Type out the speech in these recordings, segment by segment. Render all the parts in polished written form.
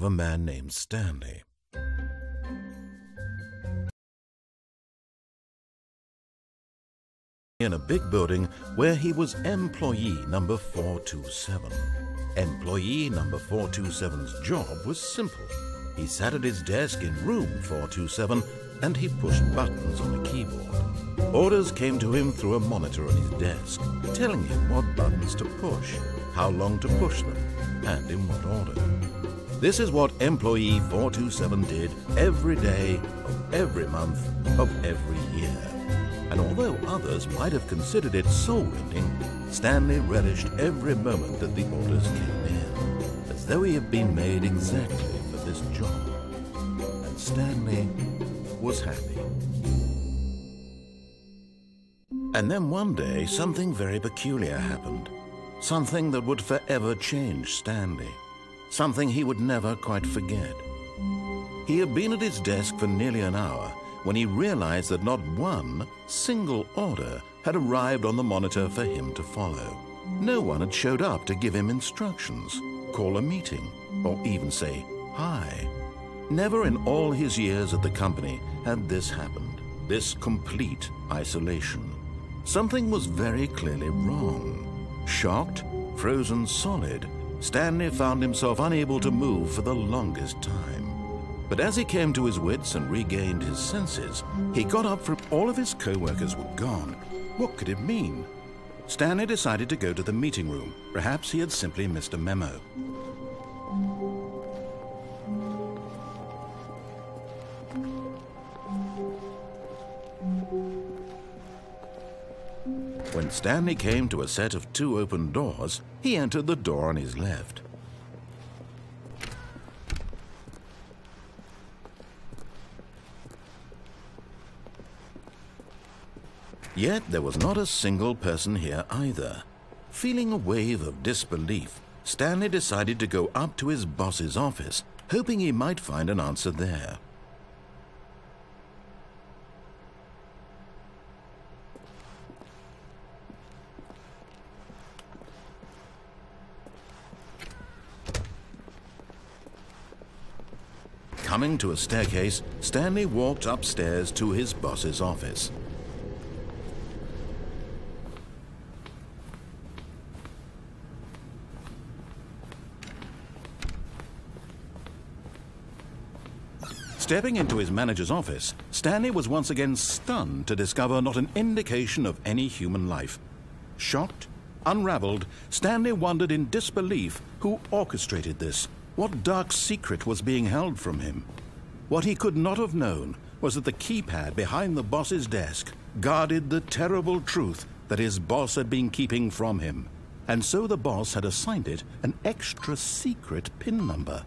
of a man named Stanley. In a big building where he was employee number 427. Employee number 427's job was simple. He sat at his desk in room 427 and he pushed buttons on a keyboard. Orders came to him through a monitor on his desk, telling him what buttons to push, how long to push them, and in what order. This is what employee 427 did every day of every month of every year. And although others might have considered it soul-rending, Stanley relished every moment that the orders came in, as though he had been made exactly for this job. And Stanley was happy. And then one day, something very peculiar happened. Something that would forever change Stanley. Something he would never quite forget. He had been at his desk for nearly an hour when he realized that not one single order had arrived on the monitor for him to follow. No one had showed up to give him instructions, call a meeting, or even say hi. Never in all his years at the company had this happened, this complete isolation. Something was very clearly wrong. Shocked, frozen solid, Stanley found himself unable to move for the longest time. But as he came to his wits and regained his senses, he got up from all of his co-workers were gone. What could it mean? Stanley decided to go to the meeting room. Perhaps he had simply missed a memo. When Stanley came to a set of 2 open doors, he entered the door on his left. Yet there was not a single person here either. Feeling a wave of disbelief, Stanley decided to go up to his boss's office, hoping he might find an answer there. Coming to a staircase, Stanley walked upstairs to his boss's office. Stepping into his manager's office, Stanley was once again stunned to discover not an indication of any human life. Shocked, unraveled, Stanley wondered in disbelief who orchestrated this. What dark secret was being held from him? What he could not have known was that the keypad behind the boss's desk guarded the terrible truth that his boss had been keeping from him. And so the boss had assigned it an extra secret PIN number.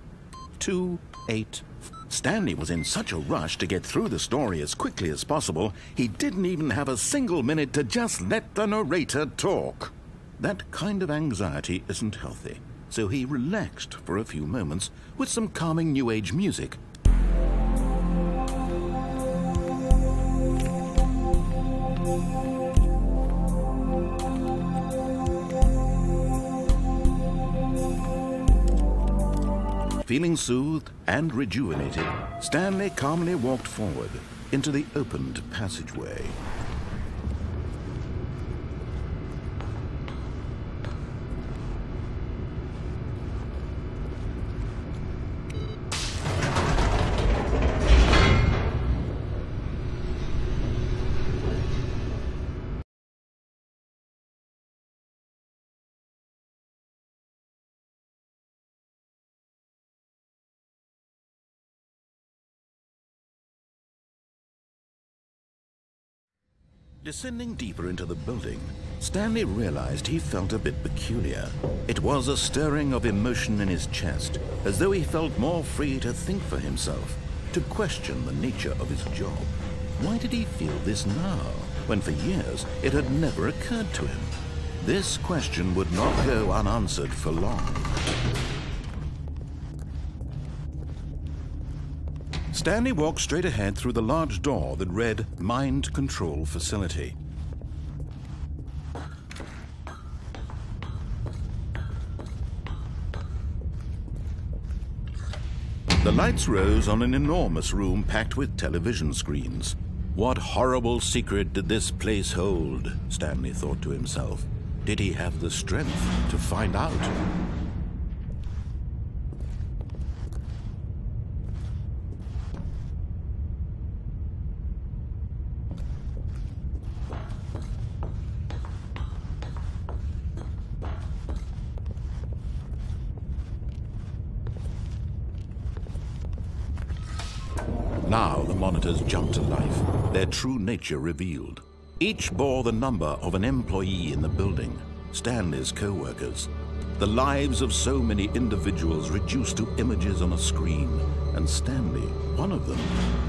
284. Stanley was in such a rush to get through the story as quickly as possible, he didn't even have a single minute to just let the narrator talk. That kind of anxiety isn't healthy, so he relaxed for a few moments with some calming New Age music. Feeling soothed and rejuvenated, Stanley calmly walked forward into the opened passageway. Descending deeper into the building, Stanley realized he felt a bit peculiar. It was a stirring of emotion in his chest, as though he felt more free to think for himself, to question the nature of his job. Why did he feel this now, when for years it had never occurred to him? This question would not go unanswered for long. Stanley walked straight ahead through the large door that read Mind Control Facility. The lights rose on an enormous room packed with television screens. What horrible secret did this place hold? Stanley thought to himself. Did he have the strength to find out? Now the monitors jumped to life, their true nature revealed. Each bore the number of an employee in the building, Stanley's co-workers. The lives of so many individuals reduced to images on a screen, and Stanley, one of them,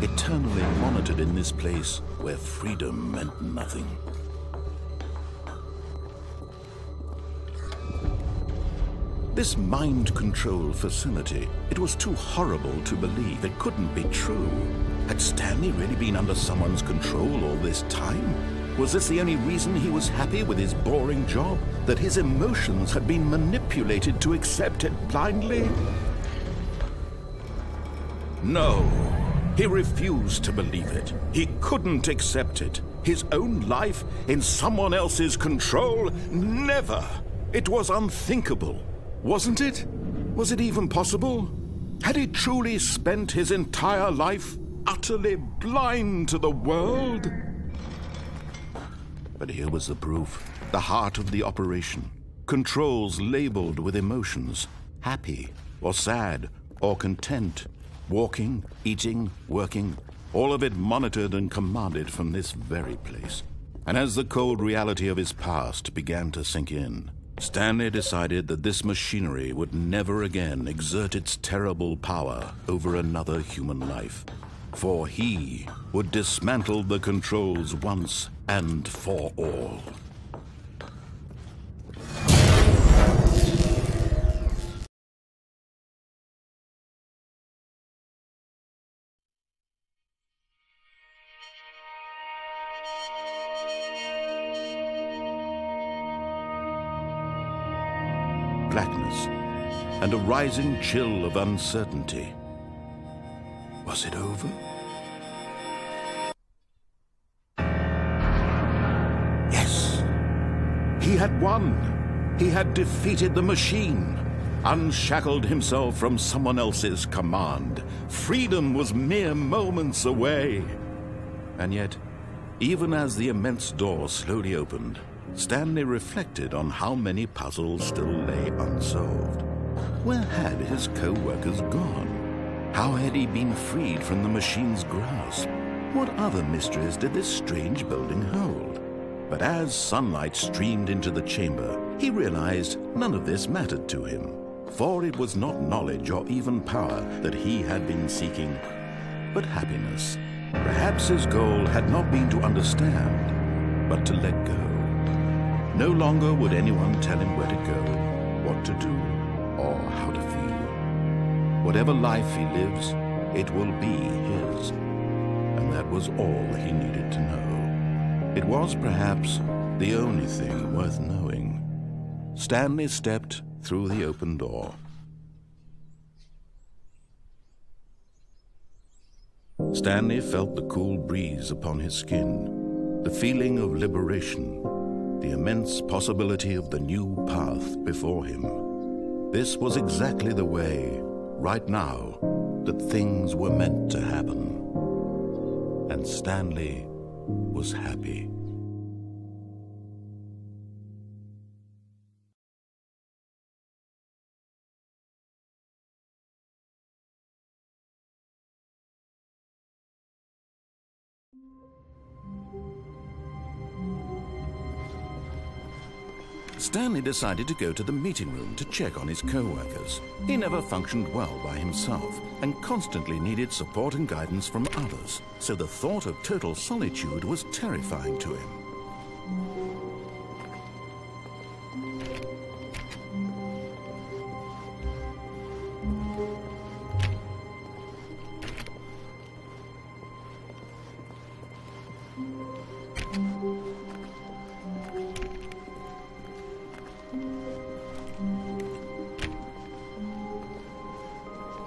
eternally monitored in this place where freedom meant nothing. This mind control facility, it was too horrible to believe. It couldn't be true. Had Stanley really been under someone's control all this time? Was this the only reason he was happy with his boring job? That his emotions had been manipulated to accept it blindly? No, he refused to believe it. He couldn't accept it. His own life in someone else's control? Never! It was unthinkable. Wasn't it? Was it even possible? Had he truly spent his entire life utterly blind to the world? But here was the proof. The heart of the operation. Controls labeled with emotions. Happy, or sad, or content. Walking, eating, working. All of it monitored and commanded from this very place. And as the cold reality of his past began to sink in, Stanley decided that this machinery would never again exert its terrible power over another human life. For he would dismantle the controls once and for all. Blackness, and a rising chill of uncertainty. Was it over? Yes! He had won! He had defeated the machine, unshackled himself from someone else's command. Freedom was mere moments away. And yet, even as the immense door slowly opened, Stanley reflected on how many puzzles still lay unsolved. Where had his co-workers gone? How had he been freed from the machine's grasp? What other mysteries did this strange building hold? But as sunlight streamed into the chamber, he realized none of this mattered to him, for it was not knowledge or even power that he had been seeking, but happiness. Perhaps his goal had not been to understand, but to let go. No longer would anyone tell him where to go, what to do, or how to feel. Whatever life he lives, it will be his. And that was all he needed to know. It was perhaps the only thing worth knowing. Stanley stepped through the open door. Stanley felt the cool breeze upon his skin, the feeling of liberation, the immense possibility of the new path before him. This was exactly the way, right now, that things were meant to happen. And Stanley was happy. Stanley decided to go to the meeting room to check on his co-workers. He never functioned well by himself and constantly needed support and guidance from others, so the thought of total solitude was terrifying to him.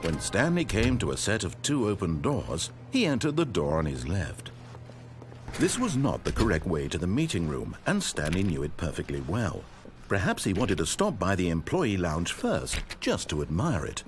When When Stanley came to a set of 2 open doors, he entered the door on his left. This was not the correct way to the meeting room, and Stanley knew it perfectly well. Perhaps he wanted to stop by the employee lounge first, just to admire it.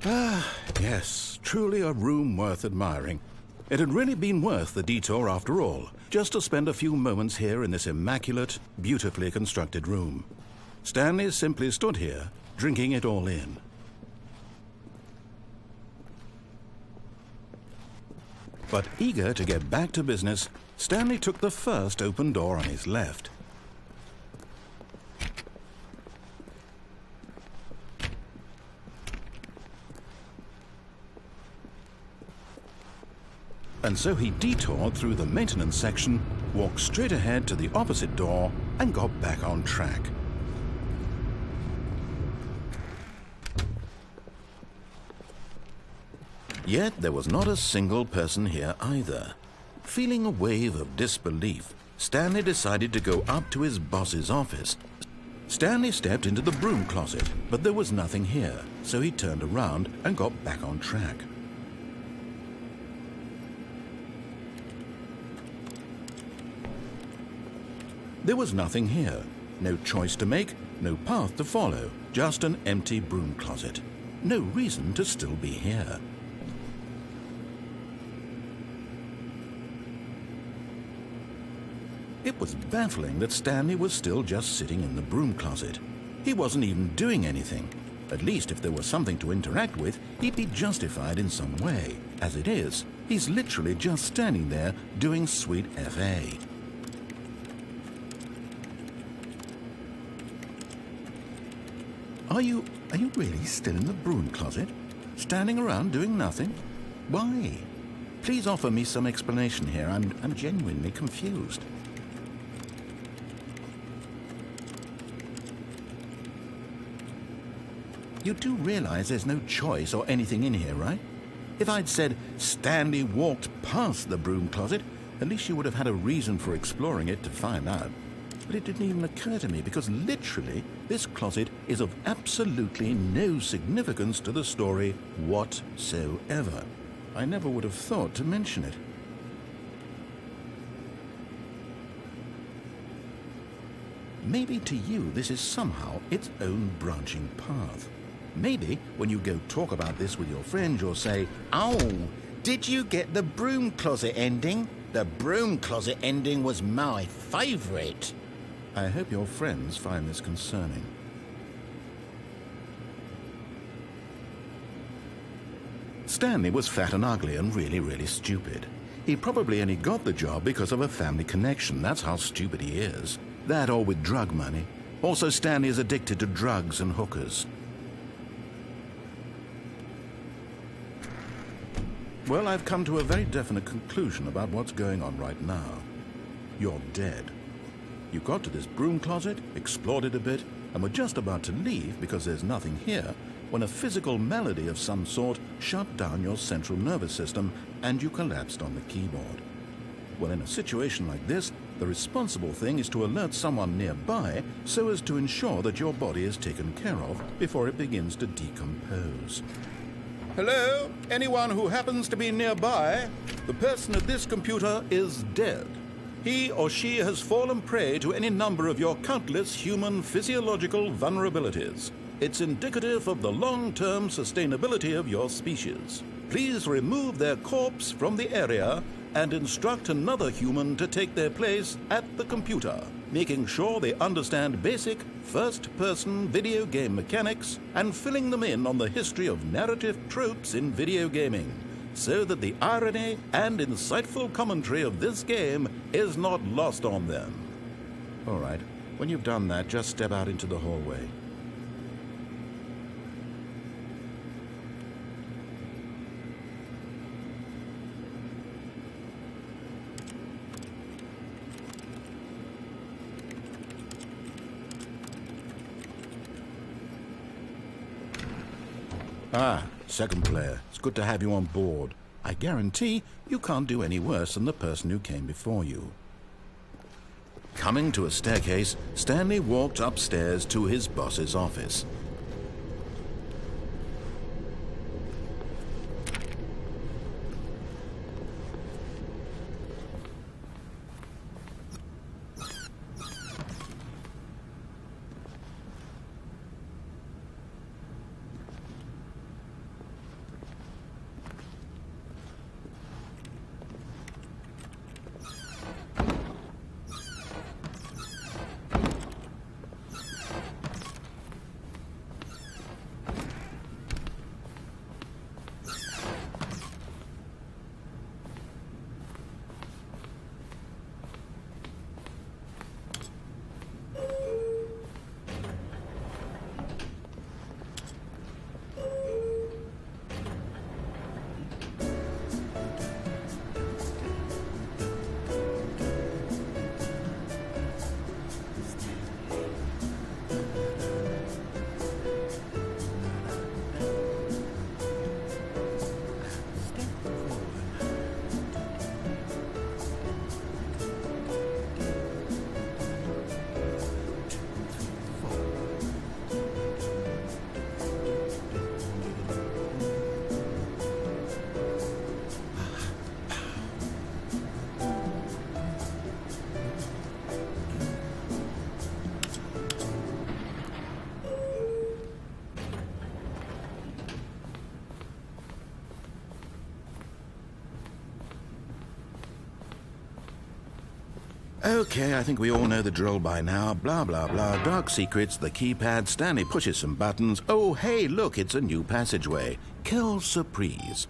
Ah, yes, truly a room worth admiring. It had really been worth the detour after all, just to spend a few moments here in this immaculate, beautifully constructed room. Stanley simply stood here, drinking it all in. But eager to get back to business, Stanley took the first open door on his left. And so he detoured through the maintenance section, walked straight ahead to the opposite door, and got back on track. Yet there was not a single person here either. Feeling a wave of disbelief, Stanley decided to go up to his boss's office. Stanley stepped into the broom closet, but there was nothing here, so he turned around and got back on track. There was nothing here. No choice to make, no path to follow, just an empty broom closet. No reason to still be here. It was baffling that Stanley was still just sitting in the broom closet. He wasn't even doing anything. At least if there was something to interact with, he'd be justified in some way. As it is, he's literally just standing there doing sweet FA. Are you really still in the broom closet? Standing around doing nothing? Why? Please offer me some explanation here. I'm genuinely confused. You do realize there's no choice or anything in here, right? If I'd said Stanley walked past the broom closet, at least you would have had a reason for exploring it to find out. But it didn't even occur to me because literally this closet is of absolutely no significance to the story whatsoever. I never would have thought to mention it. Maybe to you this is somehow its own branching path. Maybe when you go talk about this with your friends you'll say, "Oh, did you get the broom closet ending? The broom closet ending was my favorite." I hope your friends find this concerning. Stanley was fat and ugly and really stupid. He probably only got the job because of a family connection. That's how stupid he is. That or with drug money. Also, Stanley is addicted to drugs and hookers. Well, I've come to a very definite conclusion about what's going on right now. You're dead. You got to this broom closet, explored it a bit, and were just about to leave because there's nothing here when a physical malady of some sort shut down your central nervous system and you collapsed on the keyboard. Well, in a situation like this, the responsible thing is to alert someone nearby so as to ensure that your body is taken care of before it begins to decompose. Hello? Anyone who happens to be nearby? The person at this computer is dead. He or she has fallen prey to any number of your countless human physiological vulnerabilities. It's indicative of the long-term sustainability of your species. Please remove their corpse from the area and instruct another human to take their place at the computer, making sure they understand basic first-person video game mechanics and filling them in on the history of narrative tropes in video gaming, so that the irony and insightful commentary of this game is not lost on them. All right, when you've done that, just step out into the hallway. Ah, second player. It's good to have you on board. I guarantee you can't do any worse than the person who came before you. Coming to a staircase, Stanley walked upstairs to his boss's office. Okay, I think we all know the drill by now. Blah, blah, blah. Dark secrets, the keypad, Stanley pushes some buttons. Oh, hey, look, it's a new passageway. Quelle surprise.